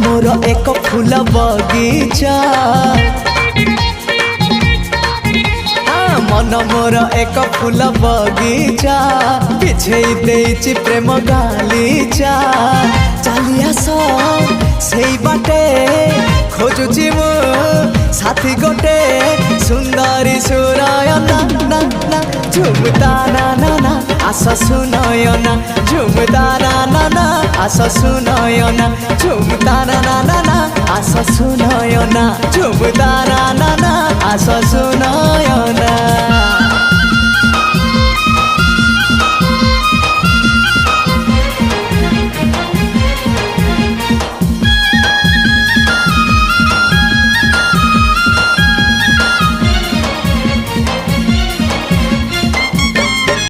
मोर एक फूल बगीचा मन मोर एक फूल बगीचा पिछे देइछि प्रेम गालीचा चली आस सेई बाटे खोजुछि मु साथी गोटे सुंदरी सुरायना ना ना झुमता ना ना ना आस सुनयना झुमता ना ना ना आस सुनयना झुमता ना ना ना ना आस सुनयना झुमता ना ना ना आस सुनयना।